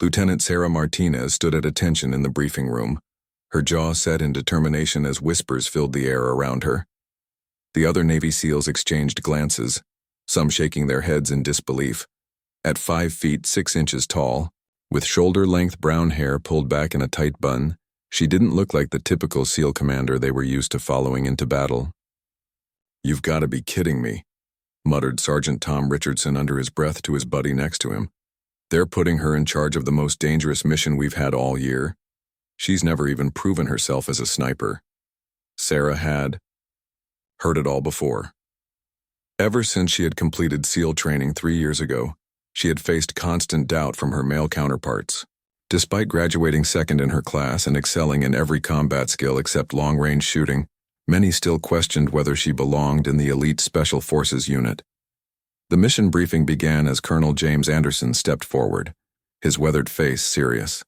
Lieutenant Sarah Martinez stood at attention in the briefing room, her jaw set in determination as whispers filled the air around her. The other Navy SEALs exchanged glances, some shaking their heads in disbelief. At 5 feet 6 inches tall, with shoulder-length brown hair pulled back in a tight bun, she didn't look like the typical SEAL commander they were used to following into battle. "You've got to be kidding me," muttered Sergeant Tom Richardson under his breath to his buddy next to him. "They're putting her in charge of the most dangerous mission we've had all year. She's never even proven herself as a sniper." Sarah had heard it all before. Ever since she had completed SEAL training 3 years ago, she had faced constant doubt from her male counterparts. Despite graduating second in her class and excelling in every combat skill except long-range shooting, many still questioned whether she belonged in the elite Special Forces unit. The mission briefing began as Colonel James Anderson stepped forward, his weathered face serious.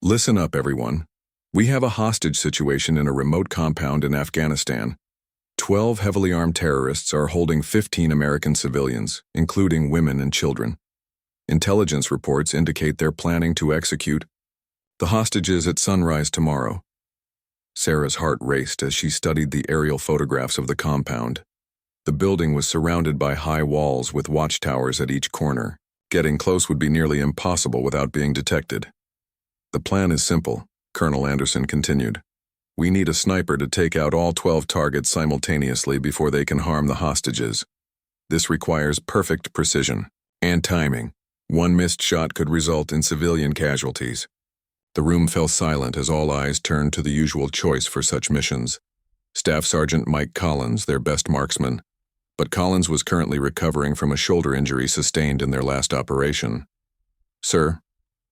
"Listen up, everyone. We have a hostage situation in a remote compound in Afghanistan. 12 heavily armed terrorists are holding 15 American civilians, including women and children. Intelligence reports indicate they're planning to execute the hostages at sunrise tomorrow." Sarah's heart raced as she studied the aerial photographs of the compound. The building was surrounded by high walls with watchtowers at each corner. Getting close would be nearly impossible without being detected. "The plan is simple," Colonel Anderson continued. "We need a sniper to take out all 12 targets simultaneously before they can harm the hostages. This requires perfect precision and timing. One missed shot could result in civilian casualties." The room fell silent as all eyes turned to the usual choice for such missions, Staff Sergeant Mike Collins, their best marksman. But Collins was currently recovering from a shoulder injury sustained in their last operation. "Sir,"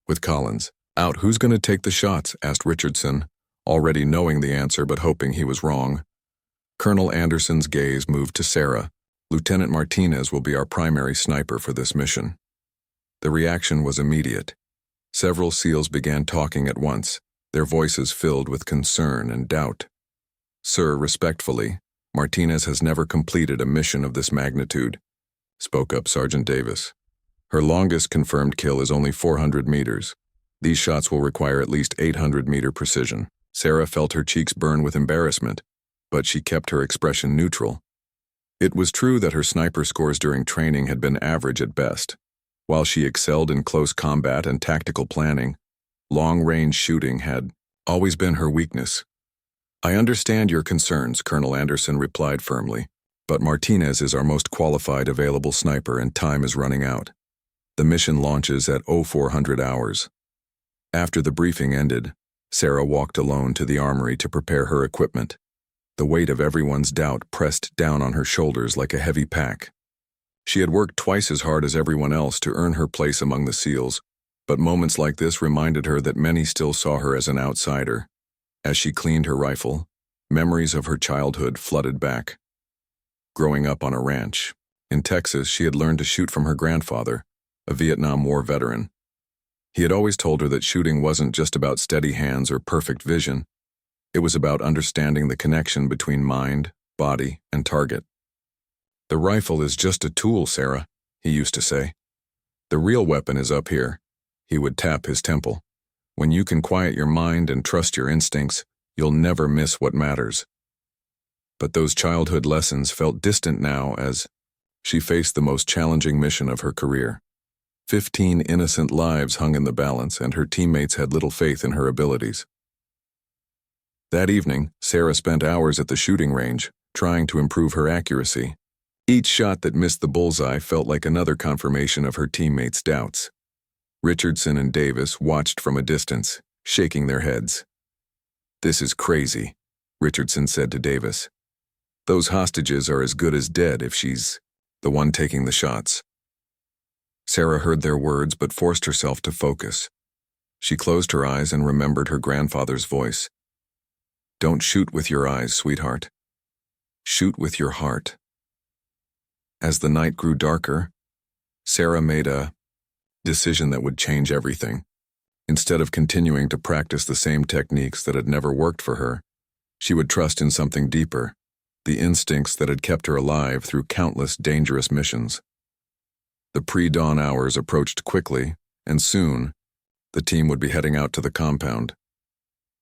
with Collins out, "who's going to take the shots?" asked Richardson, already knowing the answer but hoping he was wrong. Colonel Anderson's gaze moved to Sarah. "Lieutenant Martinez will be our primary sniper for this mission." The reaction was immediate. Several SEALs began talking at once, their voices filled with concern and doubt. "Sir, respectfully, Martinez has never completed a mission of this magnitude," spoke up Sergeant Davis. "Her longest confirmed kill is only 400 meters. These shots will require at least 800-meter precision." Sarah felt her cheeks burn with embarrassment, but she kept her expression neutral. It was true that her sniper scores during training had been average at best. While she excelled in close combat and tactical planning, long-range shooting had always been her weakness. "I understand your concerns," Colonel Anderson replied firmly, "but Martinez is our most qualified available sniper and time is running out. The mission launches at 0400 hours. After the briefing ended, Sarah walked alone to the armory to prepare her equipment. The weight of everyone's doubt pressed down on her shoulders like a heavy pack. She had worked twice as hard as everyone else to earn her place among the SEALs, but moments like this reminded her that many still saw her as an outsider. As she cleaned her rifle, memories of her childhood flooded back. Growing up on a ranch in Texas, she had learned to shoot from her grandfather, a Vietnam War veteran. He had always told her that shooting wasn't just about steady hands or perfect vision. It was about understanding the connection between mind, body, and target. "The rifle is just a tool, Sarah," he used to say. "The real weapon is up here." He would tap his temple. "When you can quiet your mind and trust your instincts, you'll never miss what matters." But those childhood lessons felt distant now as she faced the most challenging mission of her career. 15 innocent lives hung in the balance, and her teammates had little faith in her abilities. That evening, Sarah spent hours at the shooting range, trying to improve her accuracy. Each shot that missed the bullseye felt like another confirmation of her teammates' doubts. Richardson and Davis watched from a distance, shaking their heads. "This is crazy," Richardson said to Davis. "Those hostages are as good as dead if she's the one taking the shots." Sarah heard their words but forced herself to focus. She closed her eyes and remembered her grandfather's voice. "Don't shoot with your eyes, sweetheart. Shoot with your heart." As the night grew darker, Sarah made a decision that would change everything. Instead of continuing to practice the same techniques that had never worked for her, she would trust in something deeper, the instincts that had kept her alive through countless dangerous missions. The pre-dawn hours approached quickly, and soon, The team would be heading out to the compound.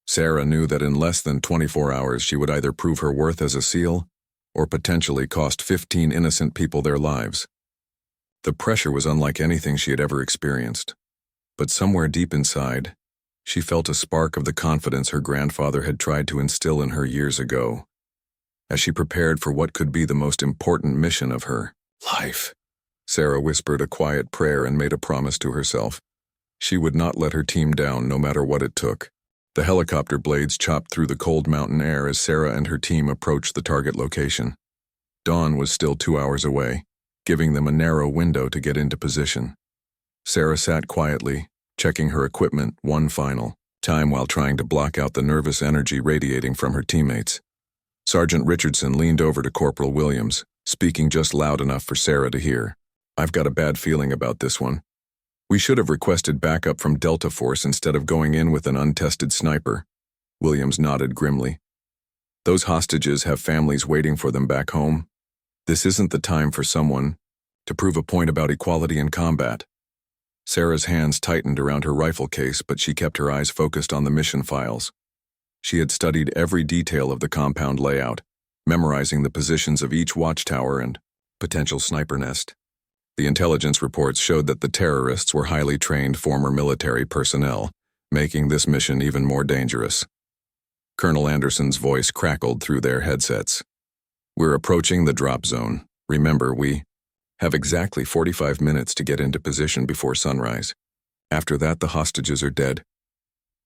Sarah knew that in less than 24 hours she would either prove her worth as a SEAL or potentially cost 15 innocent people their lives. The pressure was unlike anything she had ever experienced. But somewhere deep inside, she felt a spark of the confidence her grandfather had tried to instill in her years ago. As she prepared for what could be the most important mission of her life, Sarah whispered a quiet prayer and made a promise to herself. She would not let her team down no matter what it took. The helicopter blades chopped through the cold mountain air as Sarah and her team approached the target location. Dawn was still 2 hours away, giving them a narrow window to get into position. Sarah sat quietly, checking her equipment one final time while trying to block out the nervous energy radiating from her teammates. Sergeant Richardson leaned over to Corporal Williams, speaking just loud enough for Sarah to hear. "I've got a bad feeling about this one. We should have requested backup from Delta Force instead of going in with an untested sniper." Williams nodded grimly. "Those hostages have families waiting for them back home. This isn't the time for someone to prove a point about equality in combat." Sarah's hands tightened around her rifle case, but she kept her eyes focused on the mission files. She had studied every detail of the compound layout, memorizing the positions of each watchtower and potential sniper nest. The intelligence reports showed that the terrorists were highly trained former military personnel, making this mission even more dangerous. Colonel Anderson's voice crackled through their headsets. "We're approaching the drop zone. Remember, we have exactly 45 minutes to get into position before sunrise. After that, the hostages are dead."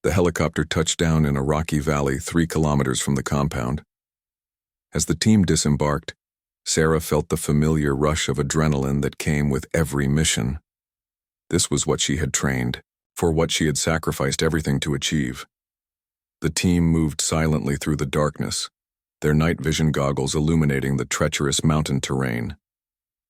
The helicopter touched down in a rocky valley 3 kilometers from the compound. As the team disembarked, Sarah felt the familiar rush of adrenaline that came with every mission. This was what she had trained, for what she had sacrificed everything to achieve. The team moved silently through the darkness, their night vision goggles illuminating the treacherous mountain terrain.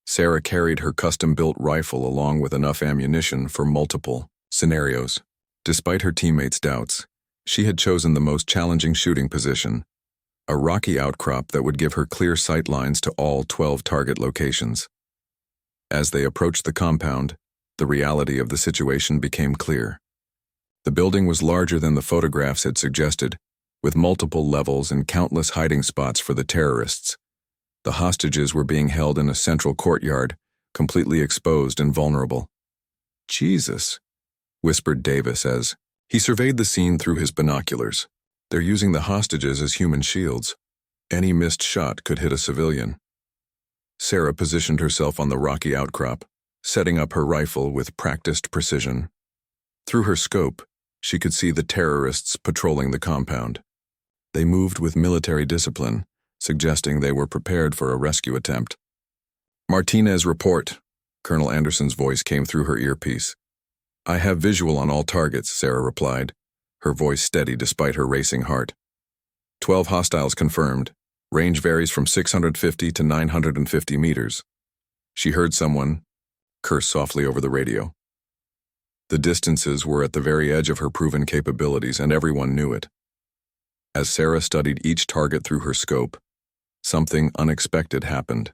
Sarah carried her custom-built rifle along with enough ammunition for multiple scenarios. Despite her teammates' doubts, she had chosen the most challenging shooting position, a rocky outcrop that would give her clear sight lines to all 12 target locations. As they approached the compound, the reality of the situation became clear. The building was larger than the photographs had suggested, with multiple levels and countless hiding spots for the terrorists. The hostages were being held in a central courtyard, completely exposed and vulnerable. "Jesus," whispered Davis as he surveyed the scene through his binoculars. "They're using the hostages as human shields. Any missed shot could hit a civilian." Sarah positioned herself on the rocky outcrop, setting up her rifle with practiced precision. Through her scope, she could see the terrorists patrolling the compound. They moved with military discipline, suggesting they were prepared for a rescue attempt. "Martinez, report." Colonel Anderson's voice came through her earpiece. "I have visual on all targets," Sarah replied, her voice steady despite her racing heart. 12 hostiles confirmed. Range varies from 650 to 950 meters. She heard someone curse softly over the radio. The distances were at the very edge of her proven capabilities, and everyone knew it. As Sarah studied each target through her scope, something unexpected happened.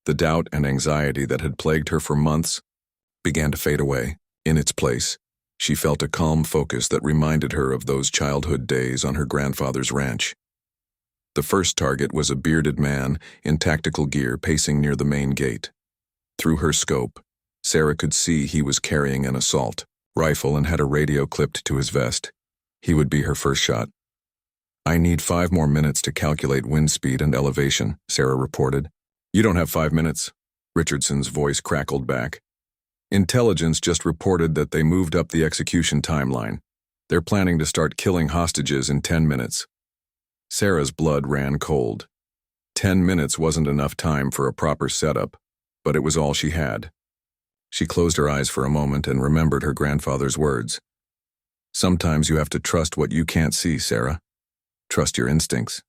The doubt and anxiety that had plagued her for months began to fade away. In its place, she felt a calm focus that reminded her of those childhood days on her grandfather's ranch. The first target was a bearded man in tactical gear pacing near the main gate. Through her scope, Sarah could see he was carrying an assault rifle and had a radio clipped to his vest. He would be her first shot. "I need 5 more minutes to calculate wind speed and elevation," Sarah reported. "You don't have 5 minutes," Richardson's voice crackled back. "Intelligence just reported that they moved up the execution timeline. They're planning to start killing hostages in 10 minutes. Sarah's blood ran cold. 10 minutes wasn't enough time for a proper setup, but it was all she had. She closed her eyes for a moment and remembered her grandfather's words. "Sometimes you have to trust what you can't see, Sarah. Trust your instincts."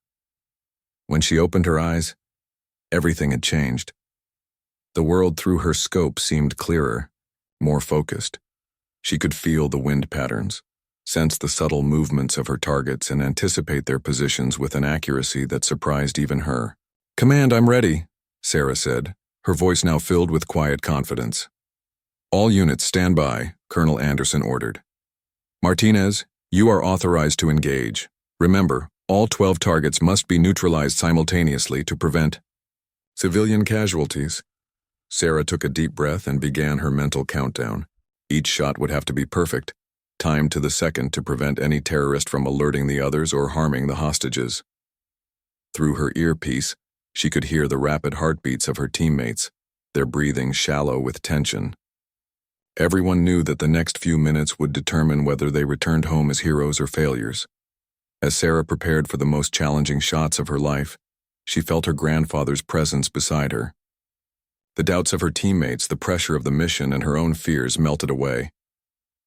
When she opened her eyes, everything had changed. The world through her scope seemed clearer, more focused. She could feel the wind patterns, sense the subtle movements of her targets, and anticipate their positions with an accuracy that surprised even her. "Command, I'm ready," Sarah said, her voice now filled with quiet confidence. "All units stand by," Colonel Anderson ordered. Martinez, you are authorized to engage. Remember, all 12 targets must be neutralized simultaneously to prevent civilian casualties. Sarah took a deep breath and began her mental countdown. Each shot would have to be perfect, timed to the second to prevent any terrorist from alerting the others or harming the hostages. Through her earpiece, she could hear the rapid heartbeats of her teammates, their breathing shallow with tension. Everyone knew that the next few minutes would determine whether they returned home as heroes or failures. As Sarah prepared for the most challenging shots of her life, she felt her grandfather's presence beside her. The doubts of her teammates, the pressure of the mission, and her own fears melted away.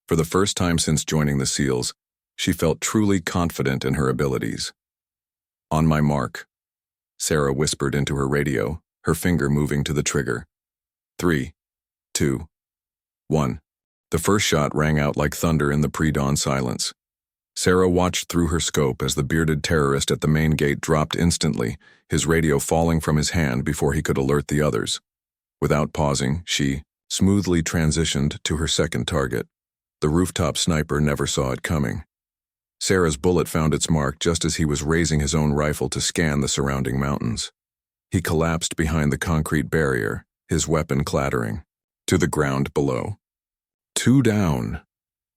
For the first time since joining the SEALs, she felt truly confident in her abilities. "On my mark," Sarah whispered into her radio, her finger moving to the trigger. 3, 2, 1. The first shot rang out like thunder in the pre-dawn silence. Sarah watched through her scope as the bearded terrorist at the main gate dropped instantly, his radio falling from his hand before he could alert the others. Without pausing, she smoothly transitioned to her second target. The rooftop sniper never saw it coming. Sarah's bullet found its mark just as he was raising his own rifle to scan the surrounding mountains. He collapsed behind the concrete barrier, his weapon clattering to the ground below. "Two down,"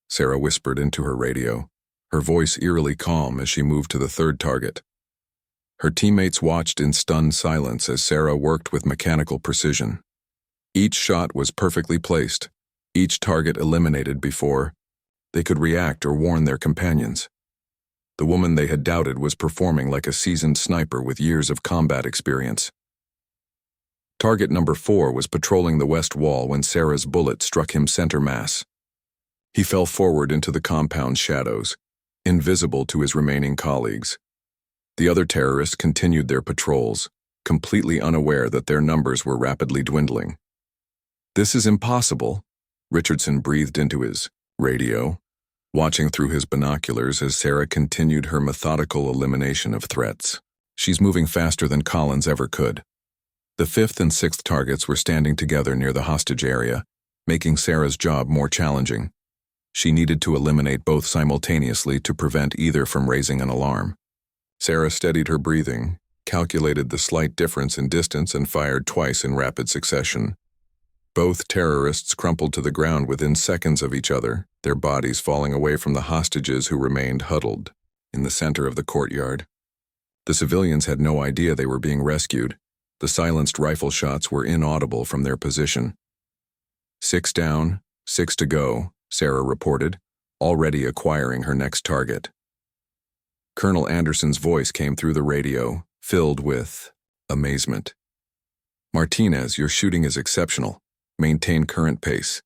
Sarah whispered into her radio, her voice eerily calm as she moved to the third target. Her teammates watched in stunned silence as Sarah worked with mechanical precision. Each shot was perfectly placed, each target eliminated before they could react or warn their companions. The woman they had doubted was performing like a seasoned sniper with years of combat experience. Target number 4 was patrolling the west wall when Sarah's bullet struck him center mass. He fell forward into the compound's shadows, invisible to his remaining colleagues. The other terrorists continued their patrols, completely unaware that their numbers were rapidly dwindling. "This is impossible," Richardson breathed into his radio, watching through his binoculars as Sarah continued her methodical elimination of threats. "She's moving faster than Collins ever could." The 5th and 6th targets were standing together near the hostage area, making Sarah's job more challenging. She needed to eliminate both simultaneously to prevent either from raising an alarm. Sarah steadied her breathing, calculated the slight difference in distance, and fired twice in rapid succession. Both terrorists crumpled to the ground within seconds of each other, their bodies falling away from the hostages who remained huddled in the center of the courtyard. The civilians had no idea they were being rescued. The silenced rifle shots were inaudible from their position. 6 down, 6 to go, Sarah reported, already acquiring her next target. Colonel Anderson's voice came through the radio, filled with amazement. "Martinez, your shooting is exceptional. Maintain current pace."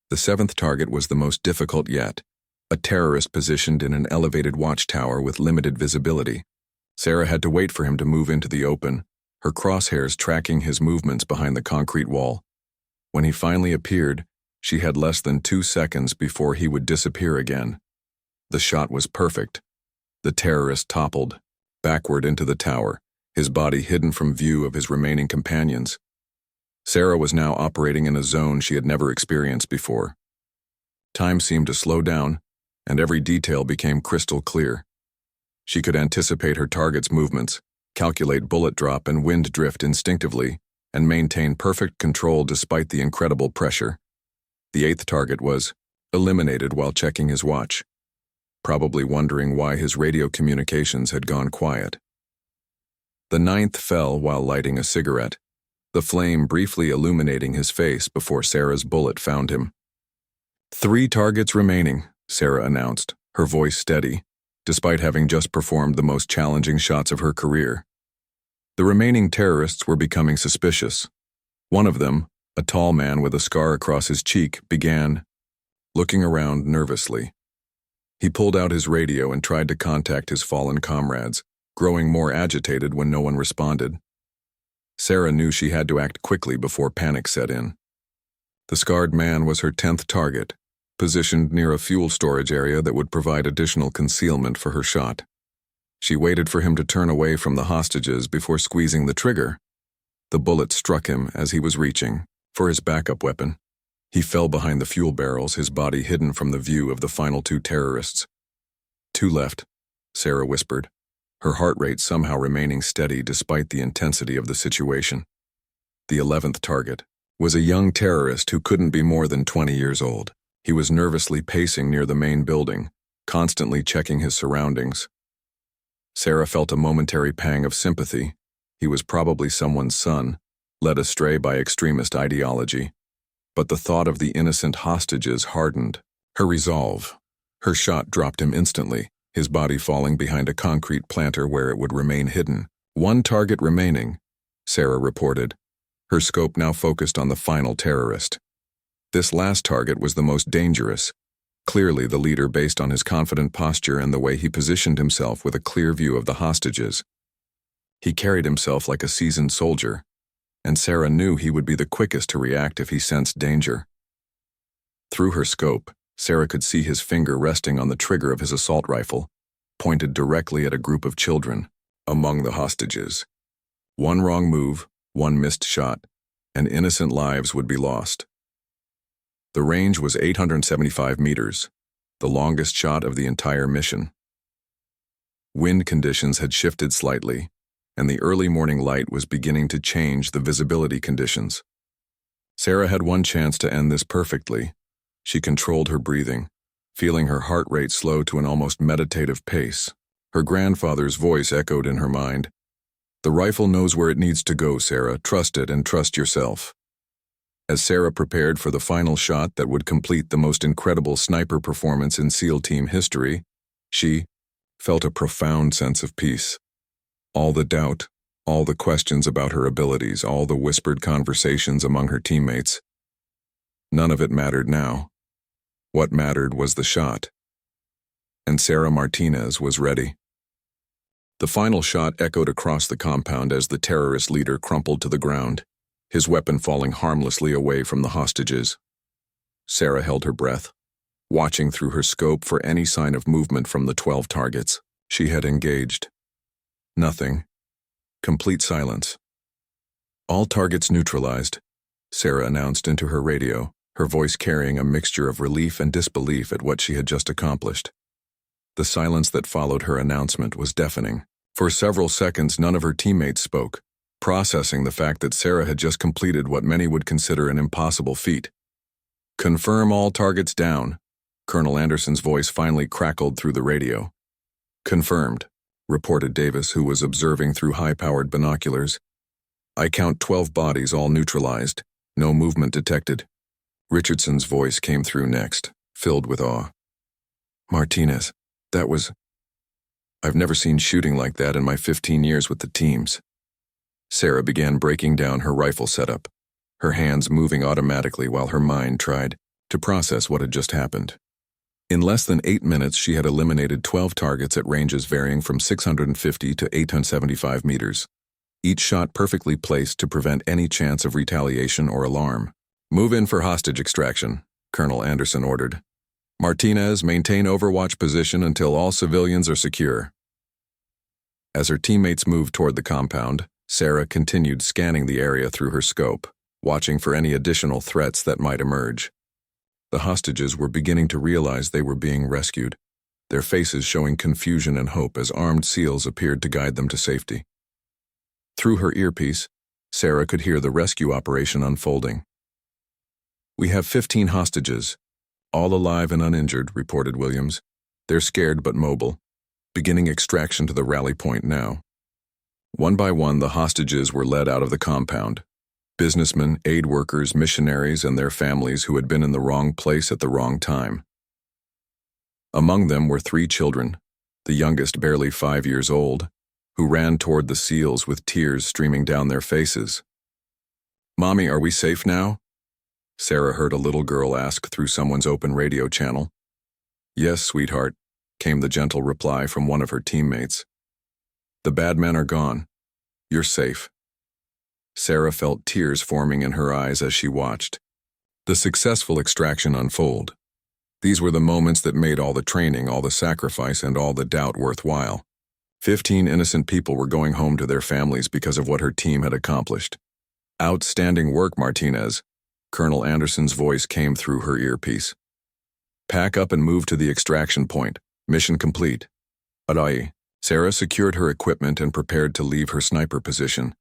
The 7th target was the most difficult yet, a terrorist positioned in an elevated watchtower with limited visibility. Sarah had to wait for him to move into the open, her crosshairs tracking his movements behind the concrete wall. When he finally appeared, she had less than 2 seconds before he would disappear again. The shot was perfect. The terrorist toppled, backward into the tower, his body hidden from view of his remaining companions. Sarah was now operating in a zone she had never experienced before. Time seemed to slow down, and every detail became crystal clear. She could anticipate her target's movements, calculate bullet drop and wind drift instinctively, and maintain perfect control despite the incredible pressure. The 8th target was eliminated while checking his watch, probably wondering why his radio communications had gone quiet. The 9th fell while lighting a cigarette, the flame briefly illuminating his face before Sarah's bullet found him. 3 targets remaining, Sarah announced, her voice steady, despite having just performed the most challenging shots of her career. The remaining terrorists were becoming suspicious. One of them, a tall man with a scar across his cheek, began looking around nervously. He pulled out his radio and tried to contact his fallen comrades, growing more agitated when no one responded. Sarah knew she had to act quickly before panic set in. The scarred man was her 10th target, positioned near a fuel storage area that would provide additional concealment for her shot. She waited for him to turn away from the hostages before squeezing the trigger. The bullet struck him as he was reaching for his backup weapon. He fell behind the fuel barrels, his body hidden from the view of the final two terrorists. Two left, Sarah whispered, her heart rate somehow remaining steady despite the intensity of the situation. The 11th target was a young terrorist who couldn't be more than 20 years old. He was nervously pacing near the main building, constantly checking his surroundings. Sarah felt a momentary pang of sympathy. He was probably someone's son, led astray by extremist ideology. But the thought of the innocent hostages hardened her resolve. Her shot dropped him instantly, his body falling behind a concrete planter where it would remain hidden. One target remaining, Sarah reported, her scope now focused on the final terrorist. This last target was the most dangerous, clearly the leader based on his confident posture and the way he positioned himself with a clear view of the hostages. He carried himself like a seasoned soldier, and Sarah knew he would be the quickest to react if he sensed danger. Through her scope, Sarah could see his finger resting on the trigger of his assault rifle, pointed directly at a group of children among the hostages. One wrong move, one missed shot, and innocent lives would be lost. The range was 875 meters, the longest shot of the entire mission. Wind conditions had shifted slightly, and the early morning light was beginning to change the visibility conditions. Sarah had one chance to end this perfectly. She controlled her breathing, feeling her heart rate slow to an almost meditative pace. Her grandfather's voice echoed in her mind. "The rifle knows where it needs to go, Sarah. Trust it and trust yourself." As Sarah prepared for the final shot that would complete the most incredible sniper performance in SEAL team history, she felt a profound sense of peace. All the doubt, all the questions about her abilities, all the whispered conversations among her teammates, none of it mattered now. What mattered was the shot. And Sarah Martinez was ready. The final shot echoed across the compound as the terrorist leader crumpled to the ground, his weapon falling harmlessly away from the hostages. Sarah held her breath, watching through her scope for any sign of movement from the 12 targets she had engaged. Nothing. Complete silence. "All targets neutralized," Sarah announced into her radio, her voice carrying a mixture of relief and disbelief at what she had just accomplished. The silence that followed her announcement was deafening. For several seconds, none of her teammates spoke, processing the fact that Sarah had just completed what many would consider an impossible feat. "Confirm all targets down," Colonel Anderson's voice finally crackled through the radio. "Confirmed," reported Davis, who was observing through high-powered binoculars. "I count 12 bodies, all neutralized. No movement detected." Richardson's voice came through next, filled with awe. "Martinez, that was... I've never seen shooting like that in my 15 years with the teams." Sarah began breaking down her rifle setup, her hands moving automatically while her mind tried to process what had just happened. In less than 8 minutes, she had eliminated 12 targets at ranges varying from 650 to 875 meters, each shot perfectly placed to prevent any chance of retaliation or alarm. "Move in for hostage extraction," Colonel Anderson ordered. "Martinez, maintain overwatch position until all civilians are secure." As her teammates moved toward the compound, Sarah continued scanning the area through her scope, watching for any additional threats that might emerge. The hostages were beginning to realize they were being rescued, their faces showing confusion and hope as armed SEALs appeared to guide them to safety. Through her earpiece, Sarah could hear the rescue operation unfolding. "We have 15 hostages, all alive and uninjured," reported Williams. "They're scared but mobile. Beginning extraction to the rally point now." One by one, the hostages were led out of the compound. Businessmen, aid workers, missionaries, and their families who had been in the wrong place at the wrong time. Among them were 3 children, the youngest barely 5 years old, who ran toward the SEALs with tears streaming down their faces. "Mommy, are we safe now?" Sarah heard a little girl ask through someone's open radio channel. "Yes, sweetheart," came the gentle reply from one of her teammates. "The bad men are gone. You're safe." Sarah felt tears forming in her eyes as she watched the successful extraction unfold. These were the moments that made all the training, all the sacrifice, and all the doubt worthwhile. 15 innocent people were going home to their families because of what her team had accomplished. "Outstanding work, Martinez," Colonel Anderson's voice came through her earpiece. Pack up and move to the extraction point. Mission complete. Arai. Sarah secured her equipment and prepared to leave her sniper position.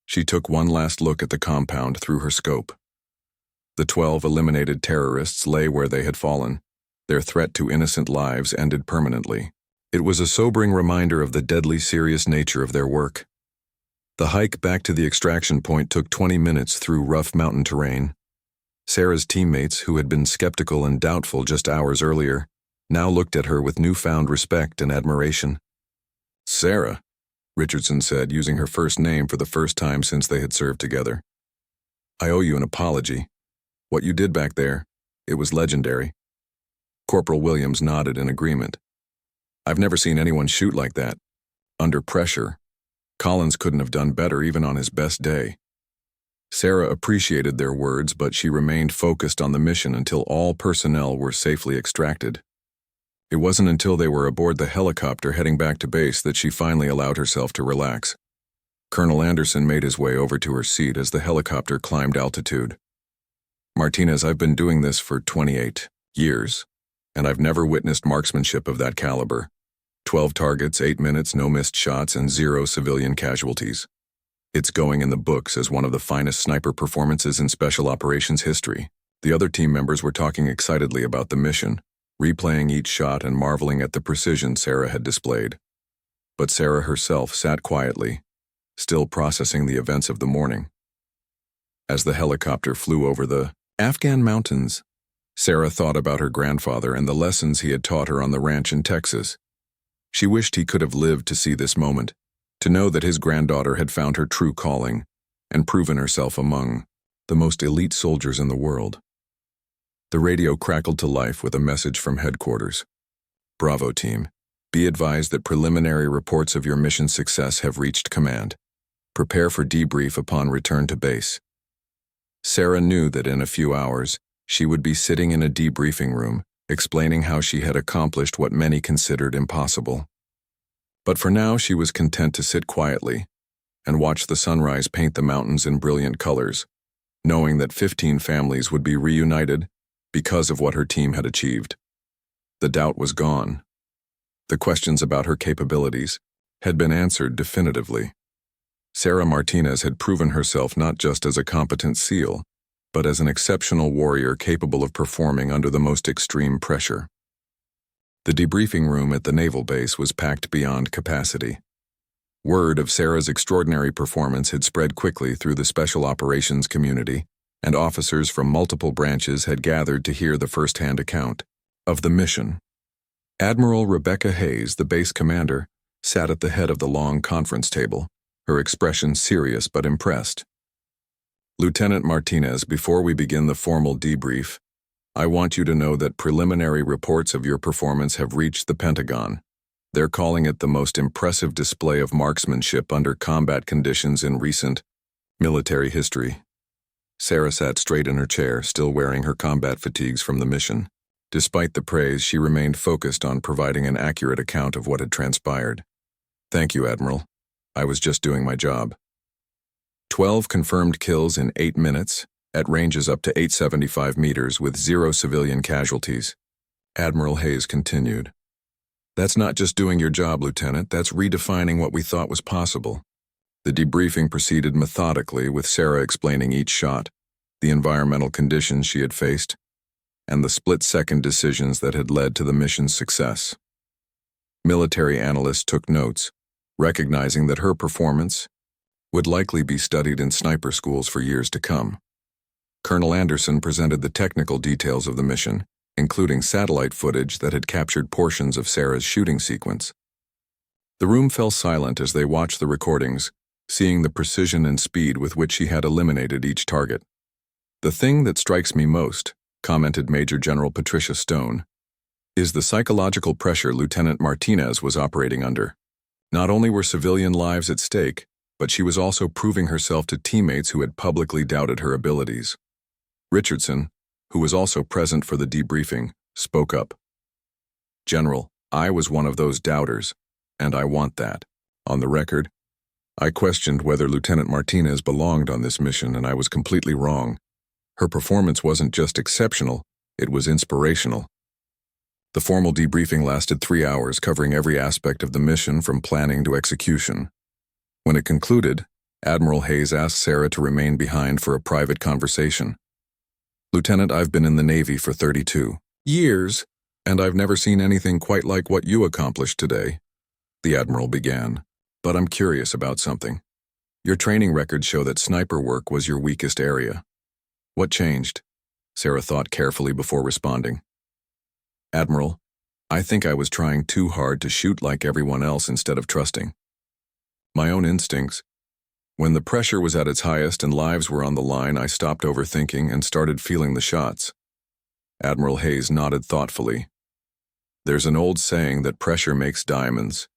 She took one last look at the compound through her scope. The 12 eliminated terrorists lay where they had fallen. Their threat to innocent lives ended permanently. It was a sobering reminder of the deadly serious nature of their work. The hike back to the extraction point took 20 minutes through rough mountain terrain. Sarah's teammates, who had been skeptical and doubtful just hours earlier, now looked at her with newfound respect and admiration. "Sarah," Richardson said, using her first name for the first time since they had served together. "I owe you an apology. What you did back there, it was legendary." Corporal Williams nodded in agreement. "I've never seen anyone shoot like that. Under pressure. Collins couldn't have done better even on his best day." Sarah appreciated their words, but she remained focused on the mission until all personnel were safely extracted. It wasn't until they were aboard the helicopter heading back to base that she finally allowed herself to relax. Colonel Anderson made his way over to her seat as the helicopter climbed altitude. "Martinez, I've been doing this for 28 years, and I've never witnessed marksmanship of that caliber. 12 targets, 8 minutes, no missed shots, and 0 civilian casualties. It's going in the books as one of the finest sniper performances in special operations history." The other team members were talking excitedly about the mission, replaying each shot and marveling at the precision Sarah had displayed. But Sarah herself sat quietly, still processing the events of the morning. As the helicopter flew over the Afghan mountains, Sarah thought about her grandfather and the lessons he had taught her on the ranch in Texas. She wished he could have lived to see this moment, to know that his granddaughter had found her true calling and proven herself among the most elite soldiers in the world. The radio crackled to life with a message from headquarters. "Bravo, team. Be advised that preliminary reports of your mission success have reached command. Prepare for debrief upon return to base." Sarah knew that in a few hours, she would be sitting in a debriefing room, explaining how she had accomplished what many considered impossible. But for now, she was content to sit quietly and watch the sunrise paint the mountains in brilliant colors, knowing that 15 families would be reunited because of what her team had achieved. The doubt was gone. The questions about her capabilities had been answered definitively. Sarah Martinez had proven herself not just as a competent SEAL, but as an exceptional warrior capable of performing under the most extreme pressure. The debriefing room at the naval base was packed beyond capacity. Word of Sarah's extraordinary performance had spread quickly through the special operations community, and officers from multiple branches had gathered to hear the first-hand account of the mission. Admiral Rebecca Hayes, the base commander, sat at the head of the long conference table, her expression serious but impressed. "Lieutenant Martinez, before we begin the formal debrief, I want you to know that preliminary reports of your performance have reached the Pentagon. They're calling it the most impressive display of marksmanship under combat conditions in recent military history." Sarah sat straight in her chair, still wearing her combat fatigues from the mission. Despite the praise, she remained focused on providing an accurate account of what had transpired. "Thank you, Admiral. I was just doing my job." 12 confirmed kills in 8 minutes, at ranges up to 875 meters with 0 civilian casualties. Admiral Hayes continued. "That's not just doing your job, Lieutenant, that's redefining what we thought was possible." The debriefing proceeded methodically, with Sarah explaining each shot, the environmental conditions she had faced, and the split-second decisions that had led to the mission's success. Military analysts took notes, recognizing that her performance would likely be studied in sniper schools for years to come. Colonel Anderson presented the technical details of the mission, including satellite footage that had captured portions of Sarah's shooting sequence. The room fell silent as they watched the recordings, seeing the precision and speed with which she had eliminated each target. "The thing that strikes me most," commented Major General Patricia Stone, "is the psychological pressure Lieutenant Martinez was operating under. Not only were civilian lives at stake, but she was also proving herself to teammates who had publicly doubted her abilities." Richardson, who was also present for the debriefing, spoke up. "General, I was one of those doubters, and I want that. On the record, I questioned whether Lieutenant Martinez belonged on this mission, and I was completely wrong. Her performance wasn't just exceptional, it was inspirational. The formal debriefing lasted 3 hours, covering every aspect of the mission from planning to execution. When it concluded, Admiral Hayes asked Sarah to remain behind for a private conversation. "Lieutenant, I've been in the Navy for 32 years, and I've never seen anything quite like what you accomplished today," the Admiral began. "But I'm curious about something. Your training records show that sniper work was your weakest area. What changed?" Sarah thought carefully before responding. "Admiral, I think I was trying too hard to shoot like everyone else instead of trusting my own instincts. When the pressure was at its highest and lives were on the line, I stopped overthinking and started feeling the shots." Admiral Hayes nodded thoughtfully. "There's an old saying that pressure makes diamonds.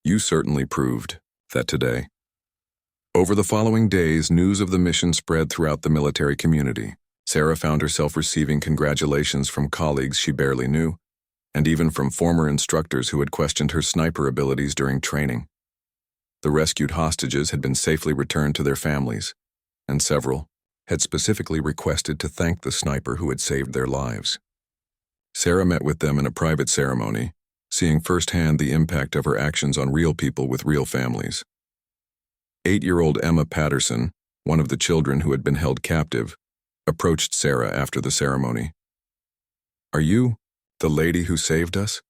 You certainly proved that today." Over the following days, news of the mission spread throughout the military community. Sarah found herself receiving congratulations from colleagues she barely knew, and even from former instructors who had questioned her sniper abilities during training. The rescued hostages had been safely returned to their families, and several had specifically requested to thank the sniper who had saved their lives. Sarah met with them in a private ceremony, seeing firsthand the impact of her actions on real people with real families. 8-year-old Emma Patterson, one of the children who had been held captive, approached Sarah after the ceremony. "Are you the lady who saved us?"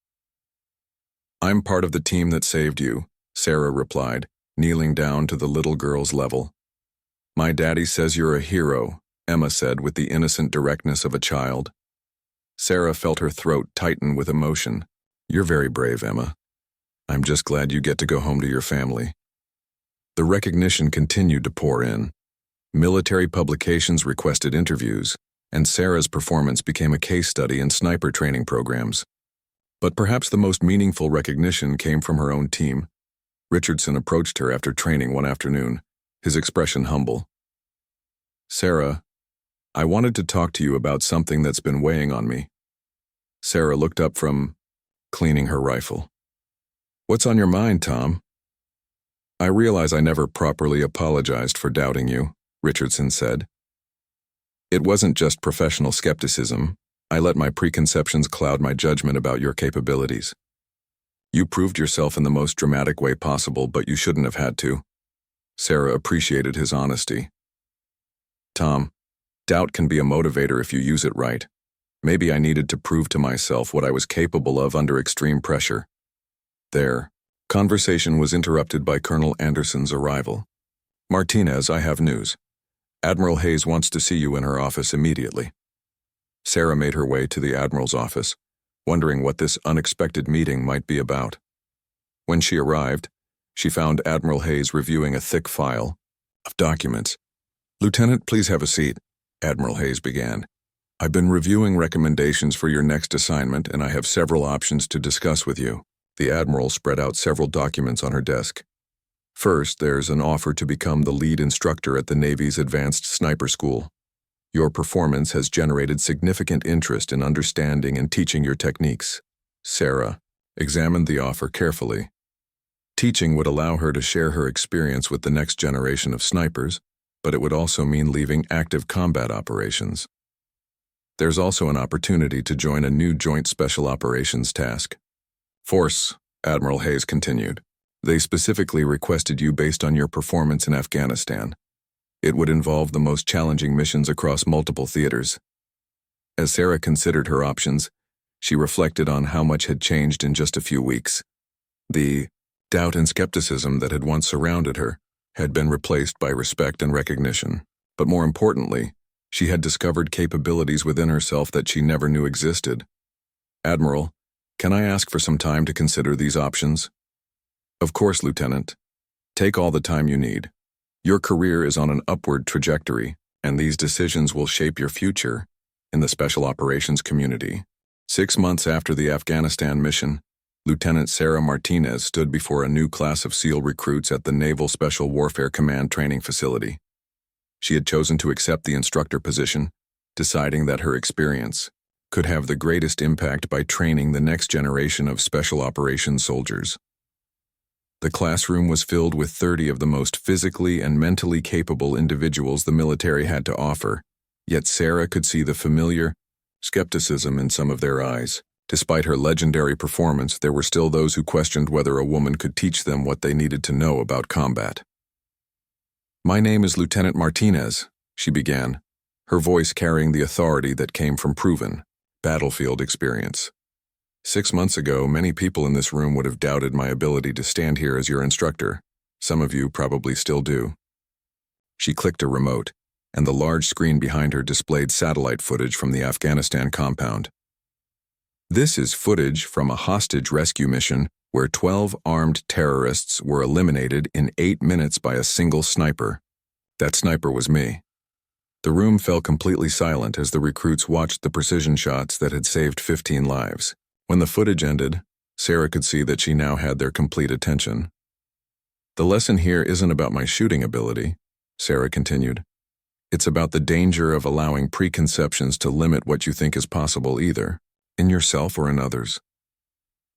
"I'm part of the team that saved you," Sarah replied, kneeling down to the little girl's level. "My daddy says you're a hero," Emma said with the innocent directness of a child. Sarah felt her throat tighten with emotion. "You're very brave, Emma. I'm just glad you get to go home to your family." The recognition continued to pour in. Military publications requested interviews, and Sarah's performance became a case study in sniper training programs. But perhaps the most meaningful recognition came from her own team. Richardson approached her after training one afternoon, his expression humble. "Sarah, I wanted to talk to you about something that's been weighing on me." Sarah looked up from cleaning her rifle. "What's on your mind, Tom?" "I realize I never properly apologized for doubting you," Richardson said. "It wasn't just professional skepticism. I let my preconceptions cloud my judgment about your capabilities. You proved yourself in the most dramatic way possible, but you shouldn't have had to." Sarah appreciated his honesty. "Tom, doubt can be a motivator if you use it right. Maybe I needed to prove to myself what I was capable of under extreme pressure." Their conversation was interrupted by Colonel Anderson's arrival. "Martinez, I have news. Admiral Hayes wants to see you in her office immediately." Sarah made her way to the Admiral's office, wondering what this unexpected meeting might be about. When she arrived, she found Admiral Hayes reviewing a thick file of documents. "Lieutenant, please have a seat," Admiral Hayes began. "I've been reviewing recommendations for your next assignment, and I have several options to discuss with you." The Admiral spread out several documents on her desk. "First, there's an offer to become the lead instructor at the Navy's Advanced Sniper School. Your performance has generated significant interest in understanding and teaching your techniques." Sarah examined the offer carefully. Teaching would allow her to share her experience with the next generation of snipers, but it would also mean leaving active combat operations. There's also an opportunity to join a new Joint Special Operations task force, Admiral Hayes continued. "They specifically requested you based on your performance in Afghanistan. It would involve the most challenging missions across multiple theaters." As Sarah considered her options, she reflected on how much had changed in just a few weeks. The doubt and skepticism that had once surrounded her had been replaced by respect and recognition. But more importantly, she had discovered capabilities within herself that she never knew existed. "Admiral, can I ask for some time to consider these options?" "Of course, Lieutenant. Take all the time you need. Your career is on an upward trajectory, and these decisions will shape your future in the Special Operations community." 6 months after the Afghanistan mission, Lieutenant Sarah Martinez stood before a new class of SEAL recruits at the Naval Special Warfare Command training facility. She had chosen to accept the instructor position, deciding that her experience could have the greatest impact by training the next generation of Special Operations soldiers. The classroom was filled with 30 of the most physically and mentally capable individuals the military had to offer, Yet Sarah could see the familiar skepticism in some of their eyes. Despite her legendary performance, there were still those who questioned whether a woman could teach them what they needed to know about combat. "My name is Lieutenant Martinez," she began, her voice carrying the authority that came from proven, battlefield experience. "6 months ago, many people in this room would have doubted my ability to stand here as your instructor. Some of you probably still do." She clicked a remote, and the large screen behind her displayed satellite footage from the Afghanistan compound. "This is footage from a hostage rescue mission where 12 armed terrorists were eliminated in 8 minutes by a single sniper. That sniper was me." The room fell completely silent as the recruits watched the precision shots that had saved 15 lives. When the footage ended, Sarah could see that she now had their complete attention. "The lesson here isn't about my shooting ability," Sarah continued. "It's about the danger of allowing preconceptions to limit what you think is possible either, in yourself or in others."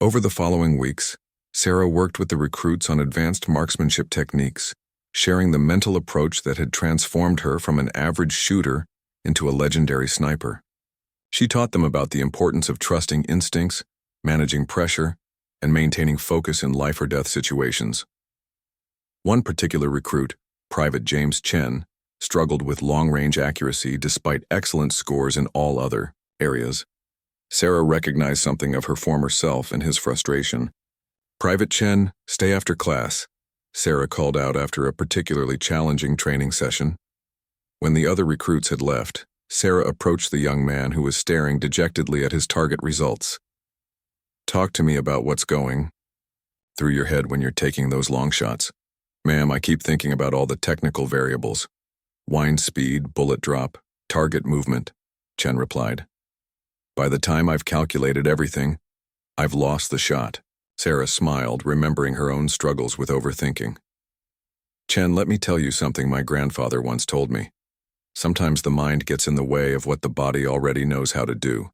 Over the following weeks, Sarah worked with the recruits on advanced marksmanship techniques, sharing the mental approach that had transformed her from an average shooter into a legendary sniper. She taught them about the importance of trusting instincts, managing pressure, and maintaining focus in life or death situations. One particular recruit, Private James Chen, struggled with long-range accuracy despite excellent scores in all other areas. Sarah recognized something of her former self in his frustration. "Private Chen, stay after class," Sarah called out after a particularly challenging training session. When the other recruits had left, Sarah approached the young man who was staring dejectedly at his target results. "Talk to me about what's going through your head when you're taking those long shots." "Ma'am, I keep thinking about all the technical variables. Wind speed, bullet drop, target movement," Chen replied. "By the time I've calculated everything, I've lost the shot." Sarah smiled, remembering her own struggles with overthinking. "Chen, let me tell you something my grandfather once told me. Sometimes the mind gets in the way of what the body already knows how to do."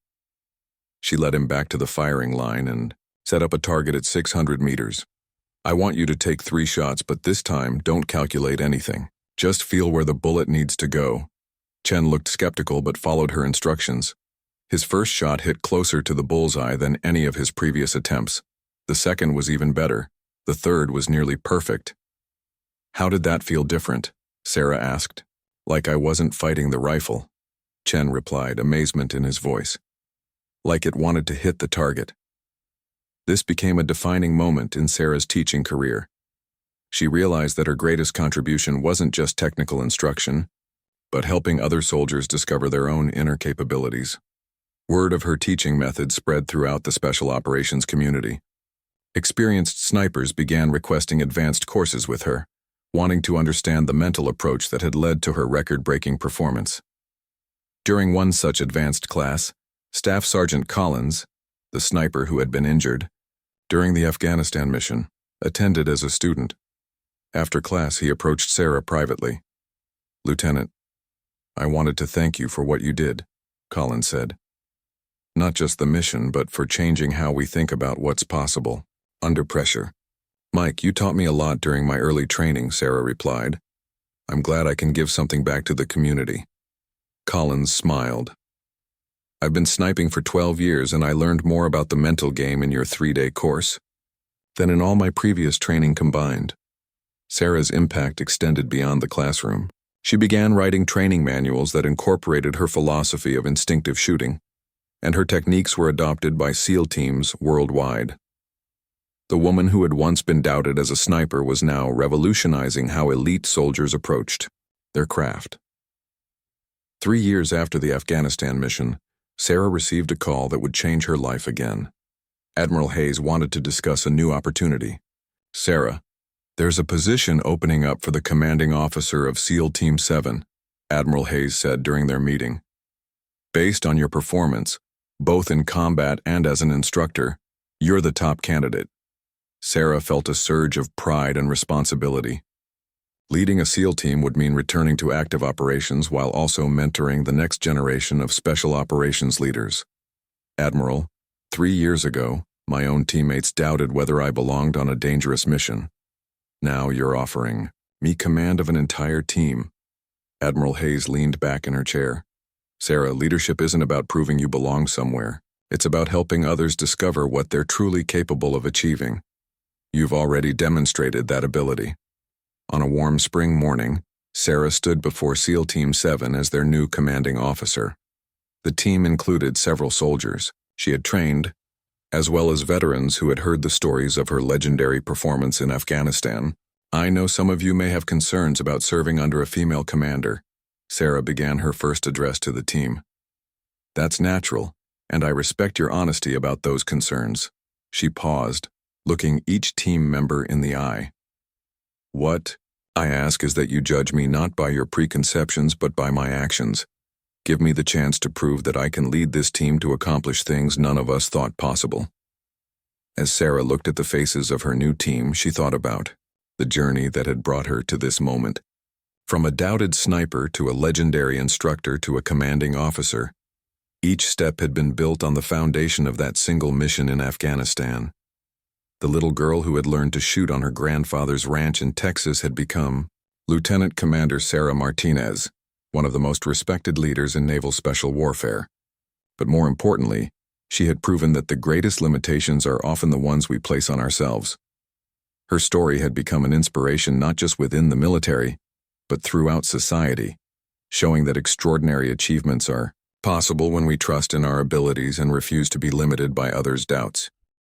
She led him back to the firing line and set up a target at 600 meters. "I want you to take 3 shots, but this time don't calculate anything. Just feel where the bullet needs to go." Chen looked skeptical but followed her instructions. His first shot hit closer to the bullseye than any of his previous attempts. The second was even better. The third was nearly perfect. "How did that feel different?" Sarah asked. "Like I wasn't fighting the rifle," Chen replied, amazement in his voice. "Like it wanted to hit the target." This became a defining moment in Sarah's teaching career. She realized that her greatest contribution wasn't just technical instruction, but helping other soldiers discover their own inner capabilities. Word of her teaching method spread throughout the special operations community. Experienced snipers began requesting advanced courses with her, wanting to understand the mental approach that had led to her record-breaking performance. During one such advanced class, Staff Sergeant Collins, the sniper who had been injured during the Afghanistan mission, attended as a student. After class, he approached Sarah privately. "Lieutenant, I wanted to thank you for what you did," Collins said. "Not just the mission, but for changing how we think about what's possible under pressure." "Mike, you taught me a lot during my early training," Sarah replied. "I'm glad I can give something back to the community." Collins smiled. "I've been sniping for 12 years and I learned more about the mental game in your 3-day course than in all my previous training combined." Sarah's impact extended beyond the classroom. She began writing training manuals that incorporated her philosophy of instinctive shooting, and her techniques were adopted by SEAL teams worldwide. The woman who had once been doubted as a sniper was now revolutionizing how elite soldiers approached their craft. 3 years after the Afghanistan mission, Sarah received a call that would change her life again. Admiral Hayes wanted to discuss a new opportunity. "Sarah, there's a position opening up for the commanding officer of SEAL Team 7, Admiral Hayes said during their meeting. "Based on your performance, both in combat and as an instructor, you're the top candidate." Sarah felt a surge of pride and responsibility. Leading a SEAL team would mean returning to active operations while also mentoring the next generation of special operations leaders. "Admiral, 3 years ago, my own teammates doubted whether I belonged on a dangerous mission. Now you're offering me command of an entire team." Admiral Hayes leaned back in her chair. Sarah, leadership isn't about proving you belong somewhere. It's about helping others discover what they're truly capable of achieving. You've already demonstrated that ability. On a warm spring morning, Sarah stood before SEAL Team 7 as their new commanding officer. The team included several soldiers she had trained, as well as veterans who had heard the stories of her legendary performance in Afghanistan. I know some of you may have concerns about serving under a female commander. Sarah began her first address to the team. That's natural, and I respect your honesty about those concerns. She paused, looking each team member in the eye. What I ask is that you judge me not by your preconceptions but by my actions. Give me the chance to prove that I can lead this team to accomplish things none of us thought possible. As Sarah looked at the faces of her new team, she thought about the journey that had brought her to this moment. From a doubted sniper to a legendary instructor to a commanding officer, each step had been built on the foundation of that single mission in Afghanistan. The little girl who had learned to shoot on her grandfather's ranch in Texas had become Lieutenant Commander Sarah Martinez, one of the most respected leaders in naval special warfare. But more importantly, she had proven that the greatest limitations are often the ones we place on ourselves. Her story had become an inspiration not just within the military, but throughout society, showing that extraordinary achievements are possible when we trust in our abilities and refuse to be limited by others' doubts.